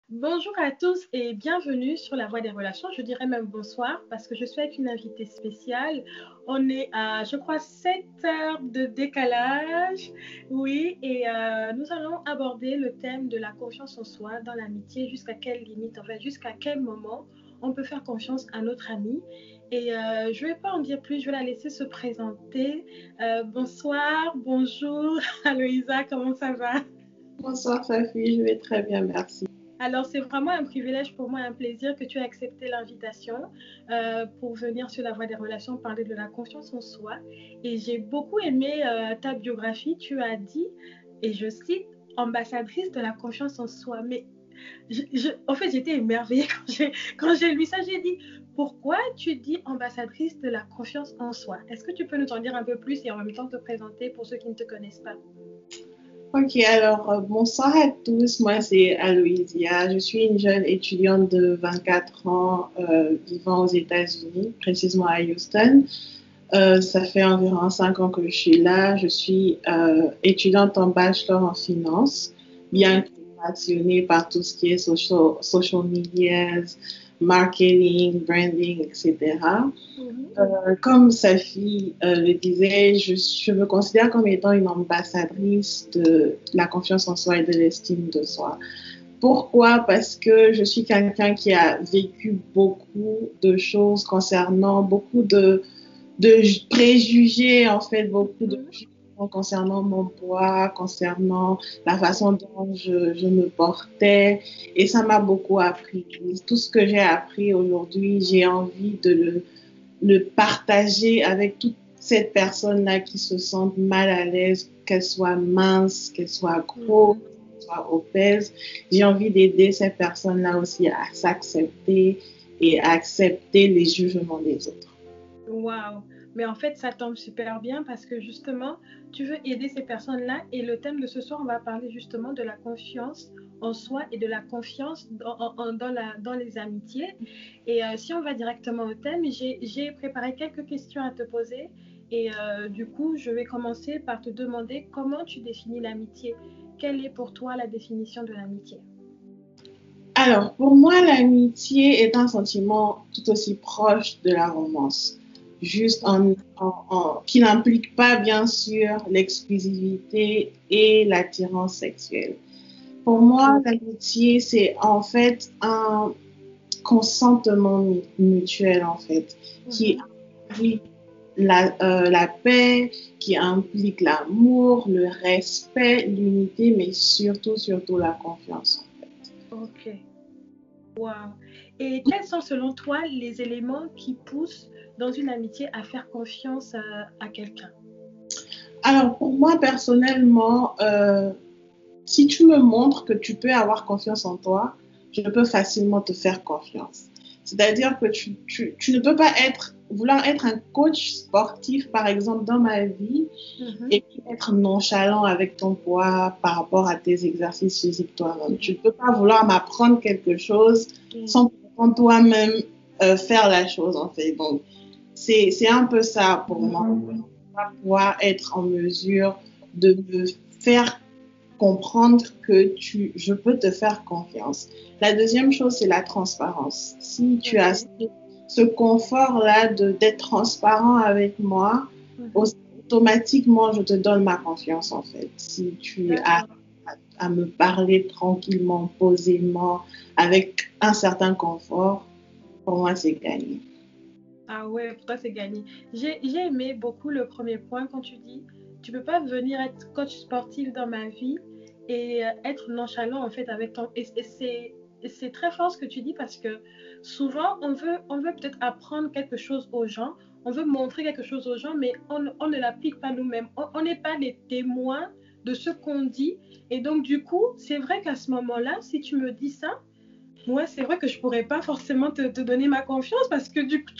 Bonjour à tous et bienvenue sur la Voie des relations. Je dirais même bonsoir parce que je suis avec une invitée spéciale. On est à, je crois, 7 heures de décalage. Oui, et nous allons aborder le thème de la confiance en soi dans l'amitié. Jusqu'à quelle limite, en fait, jusqu'à quel moment on peut faire confiance à notre ami. Et je ne vais pas en dire plus, je vais la laisser se présenter. Bonsoir, bonjour, Aloïsa, comment ça va? Bonsoir Safi, je vais très bien, merci. Alors, c'est vraiment un privilège pour moi, un plaisir que tu aies accepté l'invitation pour venir sur la voie des relations parler de la confiance en soi. Et j'ai beaucoup aimé ta biographie. Tu as dit, et je cite, ambassadrice de la confiance en soi. Mais en fait, j'étais émerveillée quand j'ai lu ça. J'ai dit, pourquoi tu dis ambassadrice de la confiance en soi? Est-ce que tu peux nous en dire un peu plus et en même temps te présenter pour ceux qui ne te connaissent pas? Ok, alors bonsoir à tous, moi c'est Aloïsia, je suis une jeune étudiante de 24 ans vivant aux États-Unis, précisément à Houston. Ça fait environ 5 ans que je suis là, je suis étudiante en bachelor en finance, bien que passionnée par tout ce qui est social media, marketing, branding, etc. Comme sa fille le disait, je me considère comme étant une ambassadrice de la confiance en soi et de l'estime de soi. Pourquoi? Parce que je suis quelqu'un qui a vécu beaucoup de choses concernant beaucoup de préjugés, en fait, beaucoup de jugements concernant mon poids, concernant la façon dont je me portais. Et ça m'a beaucoup appris. Tout ce que j'ai appris aujourd'hui, j'ai envie de le partager avec toute cette personne-là qui se sent mal à l'aise, qu'elle soit mince, qu'elle soit grosse, qu'elle soit obèse. J'ai envie d'aider ces personnes-là aussi à s'accepter et à accepter les jugements des autres. Waouh! Mais en fait, ça tombe super bien parce que justement, tu veux aider ces personnes-là et le thème de ce soir, on va parler justement de la confiance en soi et de la confiance dans les amitiés. Et si on va directement au thème, j'ai préparé quelques questions à te poser et du coup, je vais commencer par te demander comment tu définis l'amitié. Quelle est pour toi la définition de l'amitié? Alors, pour moi, l'amitié est un sentiment tout aussi proche de la romance, juste qui n'implique pas, bien sûr, l'exclusivité et l'attirance sexuelle. Pour moi, l'amitié, c'est en fait un consentement mutuel, en fait, qui implique la paix, qui implique l'amour, le respect, l'unité, mais surtout la confiance. Ok. Wow. Et quels sont selon toi les éléments qui poussent dans une amitié à faire confiance à quelqu'un? Alors, pour moi, personnellement, si tu me montres que tu peux avoir confiance en toi, je peux facilement te faire confiance. C'est-à-dire que tu ne peux pas vouloir être un coach sportif, par exemple, dans ma vie, et puis être nonchalant avec ton poids par rapport à tes exercices physiques toi-même. Tu ne peux pas vouloir m'apprendre quelque chose sans pourtant toi-même faire la chose, en fait. Donc, c'est un peu ça pour moi. Pouvoir être en mesure de me faire comprendre que je peux te faire confiance. La deuxième chose, c'est la transparence. Si tu as ce confort-là d'être transparent avec moi, automatiquement, je te donne ma confiance, en fait. Si tu as à me parler tranquillement, posément, avec un certain confort, pour moi, c'est gagné. Ah ouais, pour toi c'est gagné. J'ai aimé beaucoup le premier point quand tu dis, tu peux pas venir être coach sportif dans ma vie et être nonchalant en fait avec ton... Et c'est très fort ce que tu dis parce que souvent on veut peut-être apprendre quelque chose aux gens, on veut montrer quelque chose aux gens, mais on ne l'applique pas nous-mêmes. On n'est pas les témoins de ce qu'on dit. Et donc du coup, c'est vrai qu'à ce moment-là, si tu me dis ça, moi, c'est vrai que je pourrais pas forcément te donner ma confiance parce que du coup,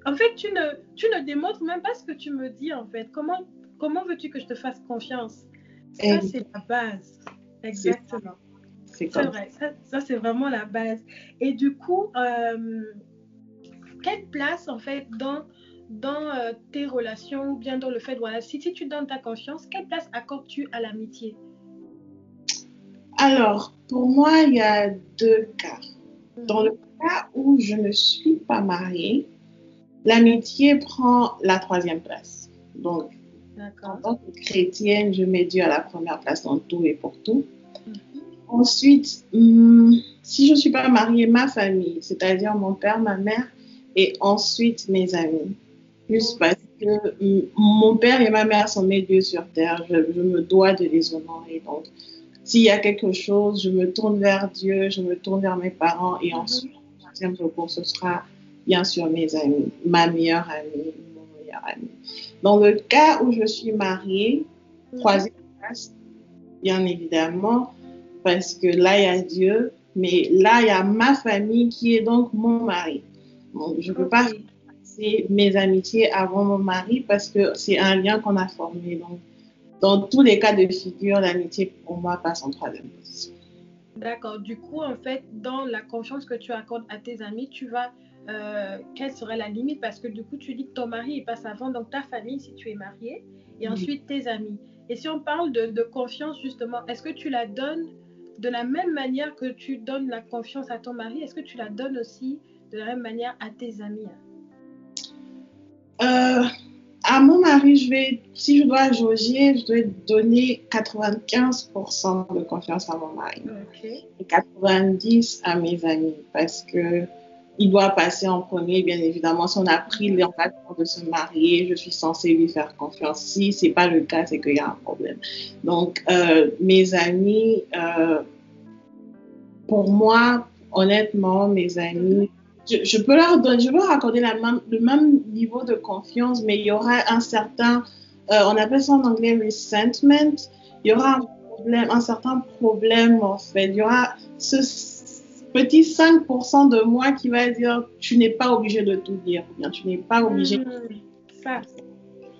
en fait, tu ne démontres même pas ce que tu me dis, en fait. Comment veux-tu que je te fasse confiance? Ça, Et c'est la base. c'est Exactement. c'est C'est comme ça. vrai, ça c'est vraiment la base. Et du coup, quelle place, en fait, dans tes relations ou bien dans le fait, voilà, si tu donnes ta confiance, quelle place accordes-tu à l'amitié? Alors, pour moi, il y a deux cas. Dans Mhm. le cas où je ne suis pas mariée, l'amitié prend la troisième place. Donc, en D'accord. tant que chrétienne, je mets Dieu à la première place dans tout et pour tout. Mhm. Ensuite, si je ne suis pas mariée, ma famille, c'est-à-dire mon père, ma mère, et ensuite mes amis. Juste Ok. parce que mon père et ma mère sont mes dieux sur terre, je me dois de les honorer. Donc, s'il y a quelque chose, je me tourne vers Dieu, je me tourne vers mes parents, et ensuite, Mhm. en troisième recours, ce sera bien sûr mes amis, ma meilleure amie, mon meilleur ami. Dans le cas où je suis mariée, Mhm. troisième place, bien évidemment, parce que là, il y a Dieu, mais là, il y a ma famille qui est donc mon mari. Donc, je ne peux pas Ok. passer mes amitiés avant mon mari parce que c'est un lien qu'on a formé. Donc, dans tous les cas de figure, l'amitié pour moi passe en troisième position. D'accord. Du coup, en fait, dans la confiance que tu accordes à tes amis, tu vas. Quelle serait la limite? Parce que du coup, tu dis que ton mari il passe avant, donc ta famille si tu es marié, et Oui. ensuite tes amis. Et si on parle de confiance, justement, est-ce que tu la donnes de la même manière que tu donnes la confiance à ton mari? Est-ce que tu la donnes aussi de la même manière à tes amis? Euh, à mon mari, si je dois jauger, je dois donner 95% de confiance à mon mari Ok. et 90 à mes amis parce que il doit passer en premier, bien évidemment. Si on a pris Mhm. l'engagement de se marier, je suis censée lui faire confiance. Si c'est pas le cas, c'est qu'il y a un problème. Donc, mes amis, pour moi, honnêtement, mes Mhm. amis, je peux leur donner, je peux leur accorder le même niveau de confiance, mais il y aura un certain, on appelle ça en anglais resentment. Il y aura un problème, un certain problème en fait. Il y aura ce petit 5% de moi qui va dire, tu n'es pas obligé de tout dire, ou bien tu n'es pas obligé. Hmm, ça,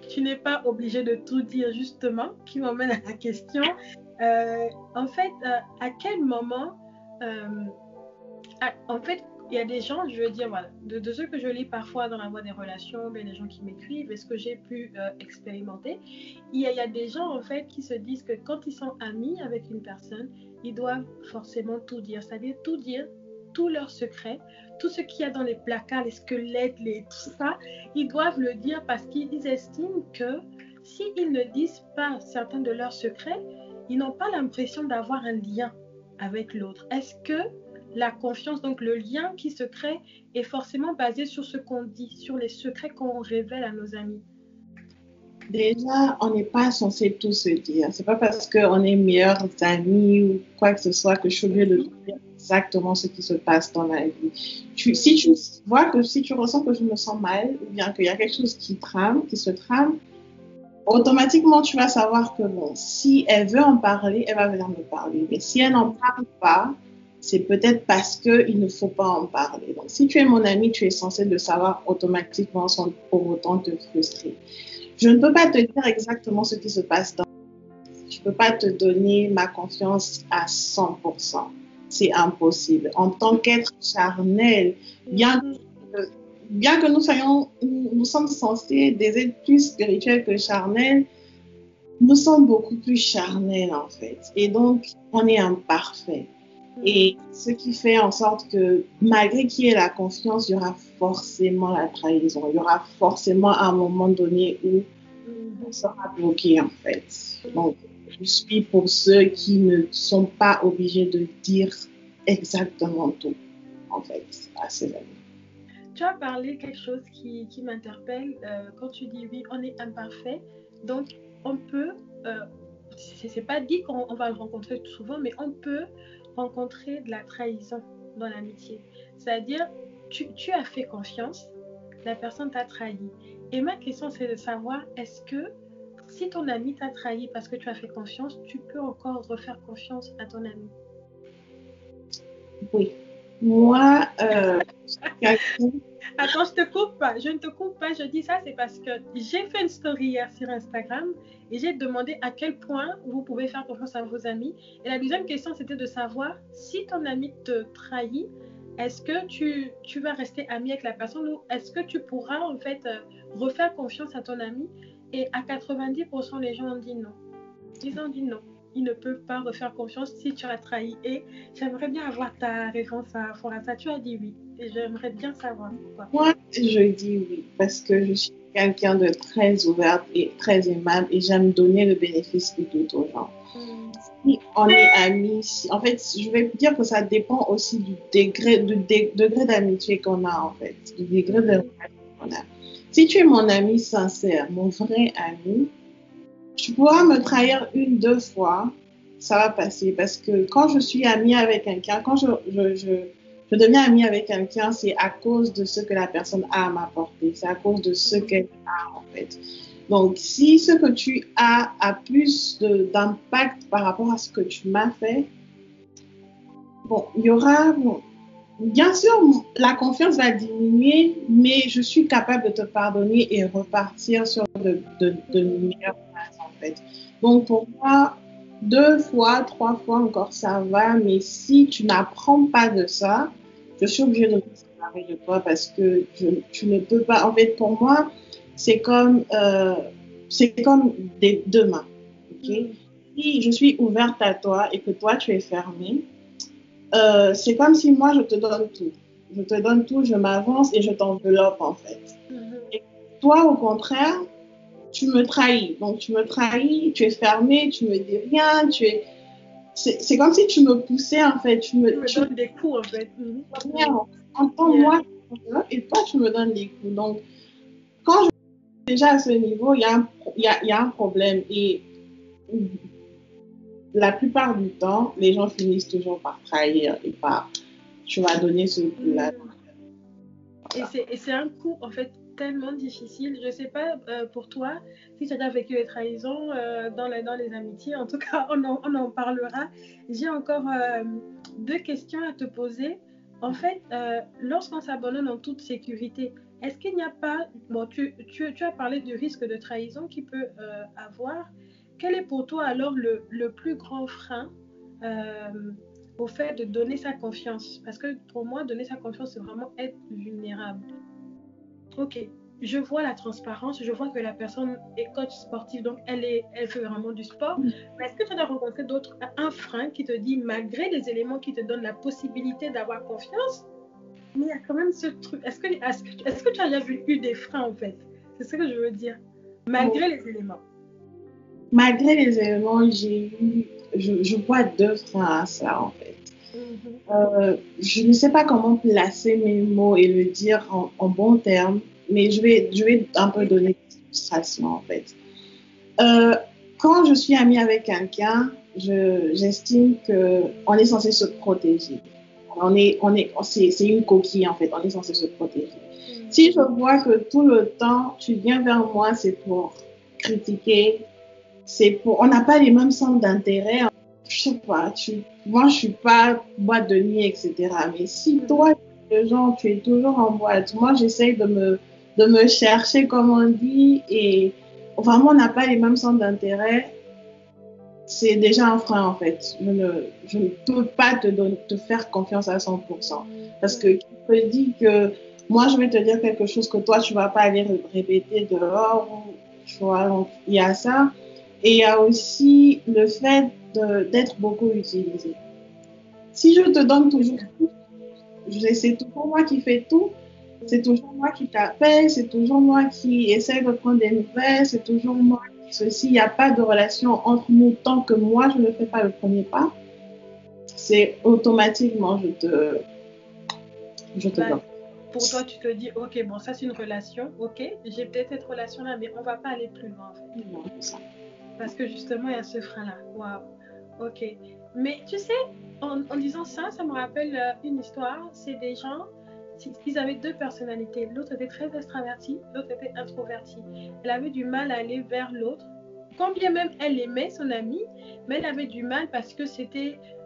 tu n'es pas obligé de tout dire justement, qui m'emmène à la question. En fait, à quel moment, euh, en fait, il y a des gens, je veux dire, voilà, de ceux que je lis parfois dans la voie des relations, bien des gens qui m'écrivent et ce que j'ai pu expérimenter, il y a des gens en fait qui se disent que quand ils sont amis avec une personne, ils doivent forcément tout dire, c'est-à-dire tout dire, tous leurs secrets, tout ce qu'il y a dans les placards, les squelettes, tout ça, ils doivent le dire parce qu'ils estiment que s'ils ne disent pas certains de leurs secrets, ils n'ont pas l'impression d'avoir un lien avec l'autre. Est-ce que la confiance, donc le lien qui se crée, est forcément basé sur ce qu'on dit, sur les secrets qu'on révèle à nos amis? Déjà, on n'est pas censé tout se dire. C'est pas parce qu'on est meilleurs amis ou quoi que ce soit que je suis obligée de Mhm. dire exactement ce qui se passe dans ma vie. Si tu vois que si tu ressens que je me sens mal ou bien qu'il y a quelque chose qui trame, qui se trame, automatiquement tu vas savoir que bon, si elle veut en parler, elle va venir me parler. Mais si elle n'en parle pas, c'est peut-être parce qu'il ne faut pas en parler. Donc, si tu es mon ami, tu es censé le savoir automatiquement sans pour autant te frustrer. Je ne peux pas te dire exactement ce qui se passe dans. Je ne peux pas te donner ma confiance à 100%. C'est impossible. En tant qu'être charnel, bien, Mhm. bien que nous sommes censés des êtres plus spirituels que charnels, nous sommes beaucoup plus charnels en fait. Et donc, on est imparfait. Et Mhm. ce qui fait en sorte que malgré qu'il y ait la confiance, il y aura forcément la trahison. Il y aura forcément un moment donné où on Mhm. sera bloqué en fait. Donc, Mhm. je suis pour ceux qui ne sont pas obligés de dire exactement tout en fait à ses amis. Tu as parlé quelque chose qui m'interpelle quand tu dis oui, on est imparfait. Donc, on peut, euh, c'est pas dit qu'on va le rencontrer souvent, mais on peut rencontrer de la trahison dans l'amitié. C'est-à-dire, tu as fait confiance, la personne t'a trahi. Et ma question, c'est de savoir, est-ce que si ton ami t'a trahi parce que tu as fait confiance, tu peux encore refaire confiance à ton ami? Oui. Moi, Attends, je te coupe pas. Je ne te coupe pas. Je dis ça, c'est parce que j'ai fait une story hier sur Instagram et j'ai demandé à quel point vous pouvez faire confiance à vos amis. Et la deuxième question, c'était de savoir si ton ami te trahit, est-ce que tu vas rester ami avec la personne ou est-ce que tu pourras en fait refaire confiance à ton ami? Et à 90%, les gens ont dit non. Ils ont dit non. ils ne peuvent pas refaire confiance si tu as trahi. Et j'aimerais bien avoir ta réponse par rapport à ça. Tu as dit oui. Et j'aimerais bien savoir pourquoi. Moi, je dis oui parce que je suis quelqu'un de très ouverte et très aimable et j'aime donner le bénéfice du doute aux gens. Si on est amis, en fait, je vais dire que ça dépend aussi du degré d'amitié qu'on a, en fait, du degré de relation qu'on a. Si tu es mon ami sincère, mon vrai ami, tu pourras me trahir une, deux fois, ça va passer. Parce que quand je suis amie avec quelqu'un, quand je deviens amie avec quelqu'un, c'est à cause de ce que la personne a à m'apporter. C'est à cause de ce qu'elle a, en fait. Donc, si ce que tu as a plus d'impact par rapport à ce que tu m'as fait, bon, il y aura, bon, bien sûr, la confiance va diminuer, mais je suis capable de te pardonner et repartir sur de meilleures bases, en fait. Donc, pour moi, deux fois, trois fois encore, ça va, mais si tu n'apprends pas de ça, je suis obligée de me séparer de toi parce que tu ne peux pas. En fait, pour moi, c'est comme, euh, c'est comme deux mains. Okay? Si je suis ouverte à toi et que toi, tu es fermée, c'est comme si moi, je te donne tout. Je te donne tout, je m'avance et je t'enveloppe, en fait. Et toi, au contraire, tu me trahis. Donc, tu me trahis, tu es fermé, tu me dis rien, c'est comme si tu me poussais, en fait. Tu me donnes des coups, en fait. Entends-moi, et toi, tu me donnes des coups. Donc, quand je suis déjà à ce niveau, il y a un problème. Et la plupart du temps, les gens finissent toujours par trahir et par tu vas donner ce coup-là. Et c'est un coup, en fait, tellement difficile. Je ne sais pas pour toi si tu as déjà vécu les trahisons dans les amitiés. En tout cas, on en parlera. J'ai encore deux questions à te poser. En fait, lorsqu'on s'abandonne en toute sécurité, est-ce qu'il n'y a pas... Bon, tu as parlé du risque de trahison qu'il peut avoir. Quel est pour toi alors le plus grand frein au fait de donner sa confiance? Parce que pour moi, donner sa confiance, c'est vraiment être vulnérable. Ok, je vois la transparence, je vois que la personne est coach sportive, donc elle fait vraiment du sport. Mais est-ce que tu as rencontré un frein qui te dit, malgré les éléments qui te donnent la possibilité d'avoir confiance, mais il y a quand même ce truc. Est-ce que tu as déjà eu des freins en fait? C'est ce que je veux dire. Malgré les éléments. Malgré les éléments, je vois deux freins à ça en fait. Je ne sais pas comment placer mes mots et le dire en bons termes, mais je vais un peu donner des illustrations en fait. Quand je suis amie avec quelqu'un, j'estime qu'on est censé se protéger. C'est une coquille en fait, on est censé se protéger. Si je vois que tout le temps tu viens vers moi, c'est pour critiquer, on n'a pas les mêmes centres d'intérêt. Je sais pas, moi je suis pas boîte de nuit, etc. Mais si toi, genre, tu es toujours en boîte, moi j'essaye de me chercher, comme on dit, et vraiment on n'a pas les mêmes centres d'intérêt, c'est déjà un frein en fait. Je ne peux pas te faire confiance à 100%. Parce que qui te dit que moi je vais te dire quelque chose que toi tu vas pas aller répéter dehors, tu vois, donc il y a ça. Et il y a aussi le fait d'être beaucoup utilisé. Si je te donne toujours tout, c'est toujours moi qui fais tout, c'est toujours moi qui t'appelle, c'est toujours moi qui essaie de prendre des nouvelles, c'est toujours moi qui ceci. Il n'y a pas de relation entre nous tant que moi je ne fais pas le premier pas. C'est automatiquement je te donne. Pour toi, tu te dis, ok, bon, ça c'est une relation, ok, j'ai peut-être cette relation-là, mais on va pas aller plus loin en fait. Non, c'est ça. Parce que justement, il y a ce frein-là. Waouh, ok. Mais tu sais, en disant ça, ça me rappelle une histoire. C'est des gens, ils avaient deux personnalités. L'autre était très extraverti, l'autre était introverti. Elle avait du mal à aller vers l'autre. Quand bien même elle aimait son amie, mais elle avait du mal parce que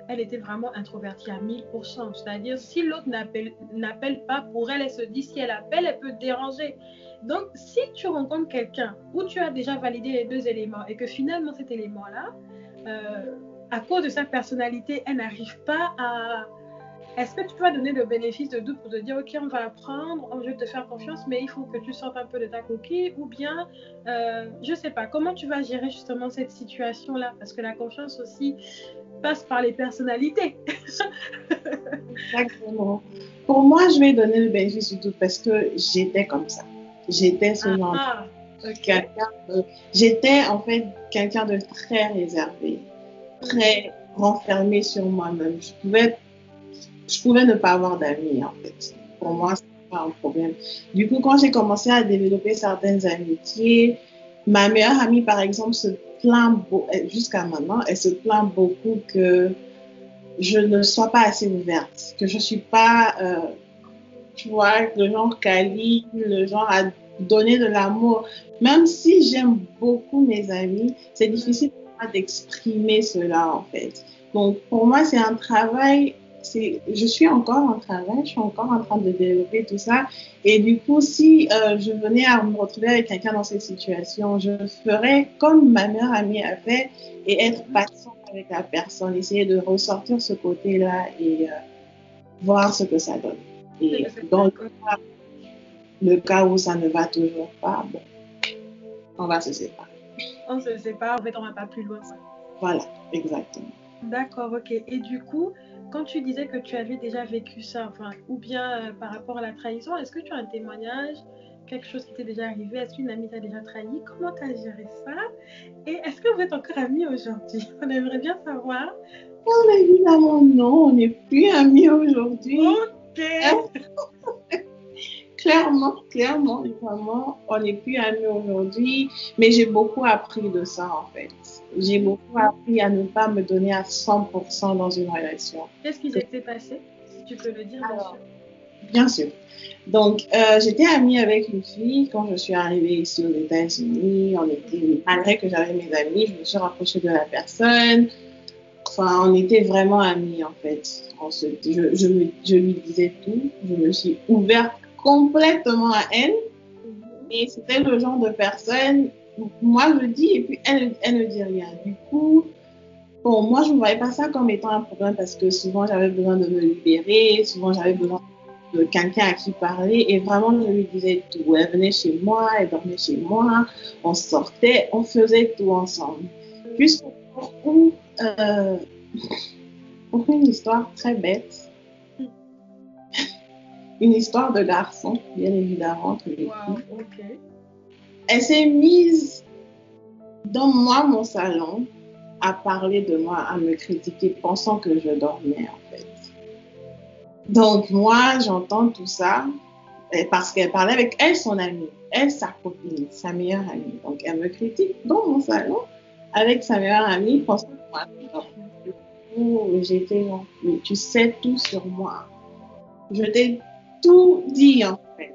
elle était vraiment introvertie à 1000%. C'est-à-dire, si l'autre n'appelle pas pour elle, elle se dit, si elle appelle, elle peut déranger. Donc, si tu rencontres quelqu'un où tu as déjà validé les deux éléments et que finalement cet élément-là, à cause de sa personnalité, elle n'arrive pas est-ce que tu vas donner le bénéfice de doute pour te dire, ok, on va apprendre, je vais te faire confiance, mais il faut que tu sortes un peu de ta coquille, ou bien, je sais pas, comment tu vas gérer justement cette situation-là, parce que la confiance aussi passe par les personnalités. Exactement. Pour moi, je vais donner le bénéfice du doute parce que j'étais comme ça. J'étais ce genre ok. J'étais en fait quelqu'un de très réservé, très renfermé sur moi-même. Je pouvais ne pas avoir d'amis en fait. Pour moi, c'est pas un problème. Du coup, quand j'ai commencé à développer certaines amitiés, ma meilleure amie, par exemple, se plaint jusqu'à maintenant, elle se plaint beaucoup que je ne sois pas assez ouverte, que je ne suis pas, tu vois, le genre câline, le genre à donner de l'amour. Même si j'aime beaucoup mes amis, c'est difficile pour moi d'exprimer cela en fait. Donc pour moi, c'est un travail. Je suis encore en travail, je suis encore en train de développer tout ça. Et du coup, si je venais à me retrouver avec quelqu'un dans cette situation, je ferais comme ma meilleure amie a fait et être patiente avec la personne, essayer de ressortir ce côté-là et voir ce que ça donne. Et dans le cas où ça ne va toujours pas, bon, on va se séparer. On se sépare, en fait, on va pas plus loin. Voilà, exactement. D'accord, ok. Et du coup, quand tu disais que tu avais déjà vécu ça, enfin, ou bien par rapport à la trahison, est-ce que tu as un témoignage, quelque chose qui t'est déjà arrivé? Est-ce qu'une amie t'a déjà trahi? Comment tu as géré ça? Et est-ce que vous êtes encore amis aujourd'hui? On aimerait bien savoir. Oh, évidemment, non, on n'est plus amis aujourd'hui. Ok. Clairement, vraiment, on n'est plus amis aujourd'hui, mais j'ai beaucoup appris de ça en fait. J'ai beaucoup appris à ne pas me donner à 100% dans une relation. Qu'est-ce qui s'est passé? Si tu peux le dire, bien sûr. Bien sûr. Donc, j'étais amie avec une fille quand je suis arrivée ici aux États-Unis. Malgré que j'avais mes amis, je me suis rapprochée de la personne. Enfin, on était vraiment amis en fait. Je lui disais tout. Je me suis ouverte complètement à elle. Et c'était le genre de personne, moi je dis et puis elle ne dit rien. Du coup, bon, moi je ne voyais pas ça comme étant un problème parce que souvent j'avais besoin de me libérer, souvent j'avais besoin de quelqu'un à qui parler et vraiment je lui disais tout. Elle venait chez moi, elle dormait chez moi, on sortait, on faisait tout ensemble. Jusqu'au jour où on fait une histoire très bête, une histoire de garçon, bien évidemment, tous les filles. Ok. Elle s'est mise dans mon salon, à parler de moi, à me critiquer, pensant que je dormais en fait. Donc moi, j'entends tout ça parce qu'elle parlait avec elle, son amie, elle, sa copine, sa meilleure amie. Donc elle me critique dans mon salon avec sa meilleure amie, pensant que moi, je dormais. Du coup, j'étais genre, mais tu sais tout sur moi. Je t'ai tout dit en fait.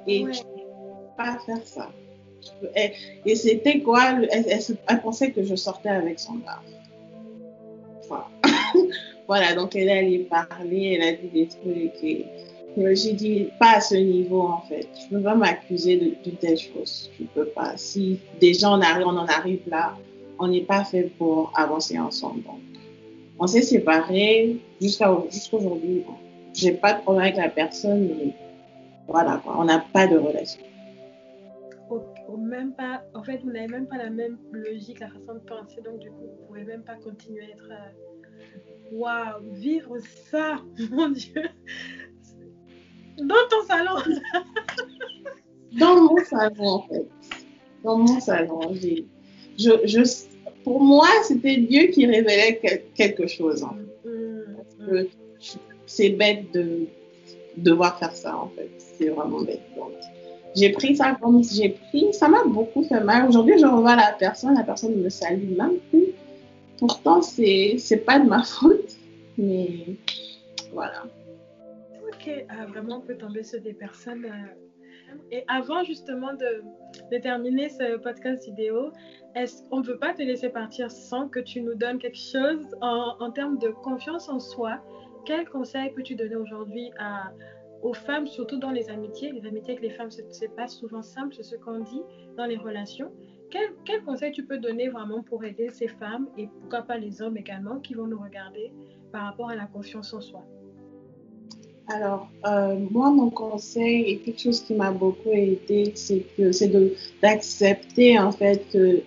Et tu ne peux pas faire ça. Et c'était quoi? Elle pensait que je sortais avec son gars. Enfin, voilà, donc elle est allée parler, elle a dit des trucs. Et j'ai dit, pas à ce niveau en fait. Je ne peux pas m'accuser de telles choses. Je ne peux pas. Si déjà on en arrive là, on n'est pas fait pour avancer ensemble. Donc, on s'est séparés jusqu'aujourd'hui. Bon, j'ai pas de problème avec la personne, mais voilà, quoi, on n'a pas de relation. Même pas, en fait, vous n'avez même pas la même logique, la façon de penser, donc du coup, vous ne pouvez même pas continuer à être. Waouh, vivre ça, mon Dieu, dans ton salon. Dans mon salon, en fait. Dans mon salon, pour moi, c'était Dieu qui révélait quelque chose. En fait. C'est bête de devoir faire ça, en fait. C'est vraiment bête. Donc, j'ai pris ça comme ça m'a beaucoup fait mal. Aujourd'hui, je revois la personne ne me salue même plus. Pourtant, c'est pas de ma faute, mais voilà. Ok, vraiment, on peut tomber sur des personnes. Et avant justement de terminer ce podcast vidéo, on ne peut pas te laisser partir sans que tu nous donnes quelque chose en termes de confiance en soi. Quel conseil peux-tu donner aujourd'hui aux femmes, surtout dans les amitiés? Les amitiés avec les femmes, c'est pas souvent simple, c'est ce qu'on dit dans les relations. Quel conseil tu peux donner vraiment pour aider ces femmes et pourquoi pas les hommes également qui vont nous regarder par rapport à la confiance en soi? Alors, moi, mon conseil et quelque chose qui m'a beaucoup aidé, d'accepter en fait que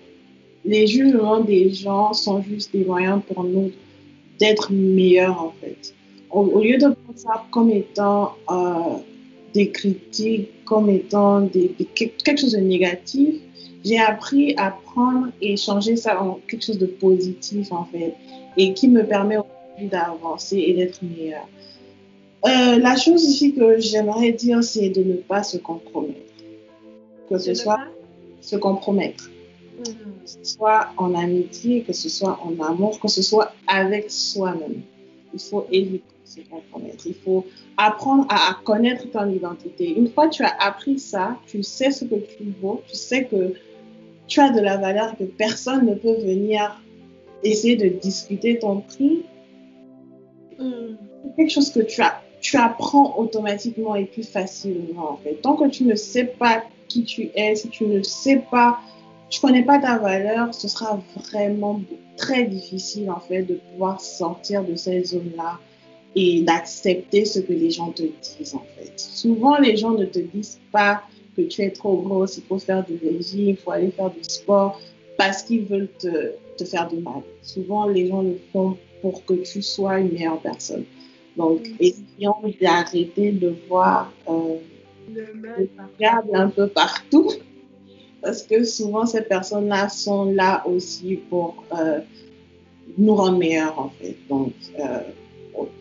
les jugements des gens sont juste des moyens pour nous d'être meilleurs en fait. Au lieu de prendre ça comme étant des critiques, comme étant quelque chose de négatif, j'ai appris à prendre et changer ça en quelque chose de positif en fait et qui me permet aujourd'hui d'avancer et d'être meilleur. La chose ici que j'aimerais dire, c'est de ne pas se compromettre. Que De ce ne soit pas. se compromettre. Mhm. Que ce soit en amitié, que ce soit en amour, que ce soit avec soi-même. Il faut éviter de se compromettre. Il faut apprendre à connaître ton identité. Une fois que tu as appris ça, tu sais ce que tu vaux, tu sais que tu as de la valeur, que personne ne peut venir essayer de discuter ton prix. Mhm. C'est quelque chose que tu apprends automatiquement et plus facilement en fait. Tant que tu ne sais pas qui tu es, si tu ne sais pas, tu connais pas ta valeur, ce sera vraiment très difficile en fait de pouvoir sortir de cette zone-là et d'accepter ce que les gens te disent en fait. Souvent les gens ne te disent pas que tu es trop grosse, il faut faire du régime, il faut aller faire du sport parce qu'ils veulent te faire du mal. Souvent les gens le font pour que tu sois une meilleure personne. Donc, Mhm. essayons d'arrêter de voir Le le mal partout. diable un peu partout, parce que souvent ces personnes-là sont là aussi pour nous rendre meilleurs, en fait. Donc,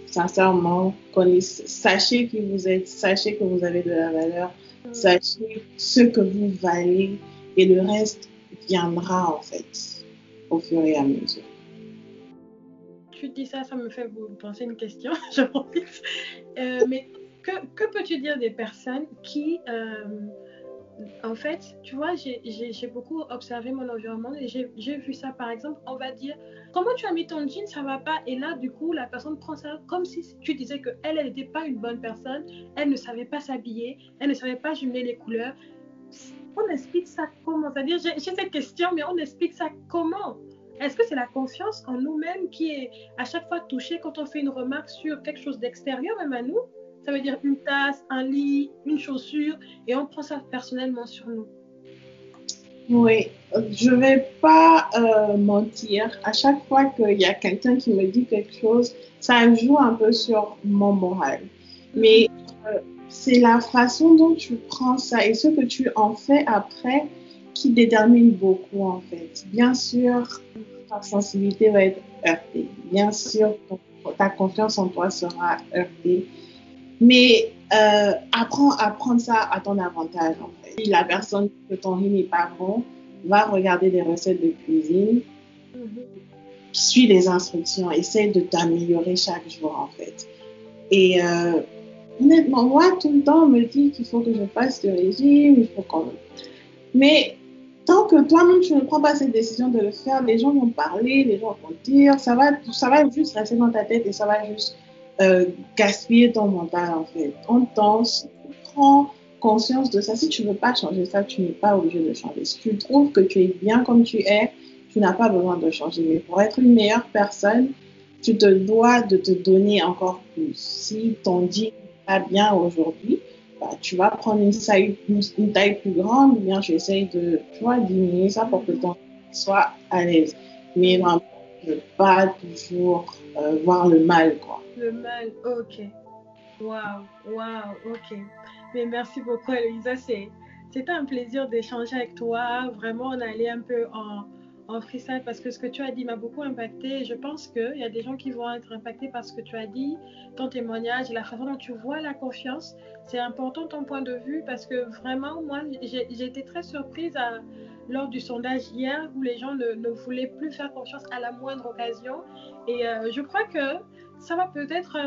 sincèrement, sachez qui vous êtes, sachez que vous avez de la valeur, Mhm. sachez ce que vous valez, et le reste viendra, en fait, au fur et à mesure. Tu dis ça, ça me fait penser une question. Je profite. Mais que peux-tu dire des personnes qui, en fait, tu vois, j'ai beaucoup observé mon environnement et j'ai vu ça, par exemple, on va dire, comment tu as mis ton jean, ça va pas. Et là, du coup, la personne prend ça comme si tu disais que elle n'était pas une bonne personne, elle ne savait pas s'habiller, elle ne savait pas jumeler les couleurs. On explique ça comment? C'est-à-dire, j'ai cette question, mais on explique ça comment? Est-ce que c'est la confiance en nous-mêmes qui est à chaque fois touchée quand on fait une remarque sur quelque chose d'extérieur, même à nous? Ça veut dire une tasse, un lit, une chaussure, et on prend ça personnellement sur nous. Oui, je vais pas mentir. À chaque fois qu'il y a quelqu'un qui me dit quelque chose, ça joue un peu sur mon moral. Mais Mhm. c'est la façon dont tu prends ça et ce que tu en fais après qui détermine beaucoup en fait. Bien sûr, ta sensibilité va être heurtée. Bien sûr, ta confiance en toi sera heurtée. Mais apprends à prendre ça à ton avantage, en fait. Si la personne que ton riz n'est pas bon, va regarder des recettes de cuisine, Mhm. suis les instructions, essaie de t'améliorer chaque jour, en fait. Et honnêtement, moi, tout le temps, on me dit qu'il faut que je fasse ce régime, il faut qu'on... Mais tant que toi-même, tu ne prends pas cette décision de le faire, les gens vont parler, les gens vont dire, ça va juste rester dans ta tête et ça va juste gaspiller ton mental, en fait. En temps, si tu prends conscience de ça, si tu ne veux pas changer ça, tu n'es pas obligé de changer. Si tu trouves que tu es bien comme tu es, tu n'as pas besoin de changer. Mais pour être une meilleure personne, tu te dois de te donner encore plus. Si ton jean n'est pas bien aujourd'hui, bah, tu vas prendre une taille plus grande, ou bien tu essayes de, tu vois, diminuer ça pour que Mhm. ton soit à l'aise. Mais Mhm. vraiment, ne pas toujours voir le mal, quoi. Le mal, ok. Waouh, waouh, ok. Mais merci beaucoup, Eloïsa. C'était un plaisir d'échanger avec toi. Vraiment, on allait un peu en freestyle parce que ce que tu as dit m'a beaucoup impacté. Et je pense qu'il y a des gens qui vont être impactés par ce que tu as dit, ton témoignage, la façon dont tu vois la confiance. C'est important ton point de vue parce que vraiment, moi, j'ai été très surprise lors du sondage hier où les gens ne voulaient plus faire confiance à la moindre occasion. Et je crois que ça va peut-être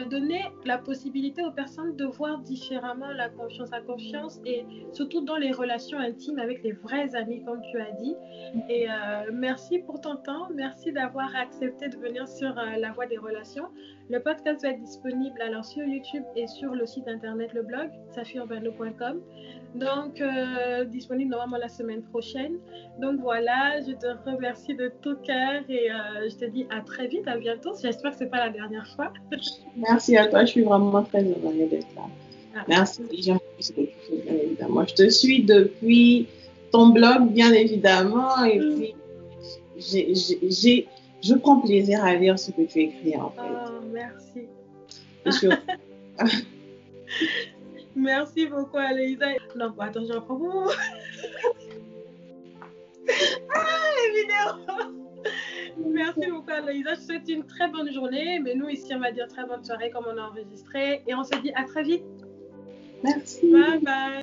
donner la possibilité aux personnes de voir différemment la confiance. La confiance et surtout dans les relations intimes avec les vrais amis, comme tu as dit. Et merci pour ton temps. Merci d'avoir accepté de venir sur La Voix des Relations. Le podcast va être disponible alors sur YouTube et sur le site internet, le blog, safiurbano.com. Donc, disponible normalement la semaine prochaine. Donc voilà, je te remercie de tout cœur et je te dis à très vite, à bientôt. J'espère que ce n'est pas la dernière fois. Merci à toi, je suis vraiment très heureuse d'être là. Ah, Merci. J'aime beaucoup ce que tu fais, bien évidemment. Je te suis depuis ton blog, bien évidemment, et puis je prends plaisir à lire ce que tu écris, en fait. oh, merci. Et sur... Merci beaucoup, Aloïsa. Non, attends, je reprends beaucoup. Les vidéos. Merci beaucoup, Aloïsa. Je te souhaite une très bonne journée. Mais nous, ici, on va dire très bonne soirée comme on a enregistré. Et on se dit à très vite. Merci. Bye bye.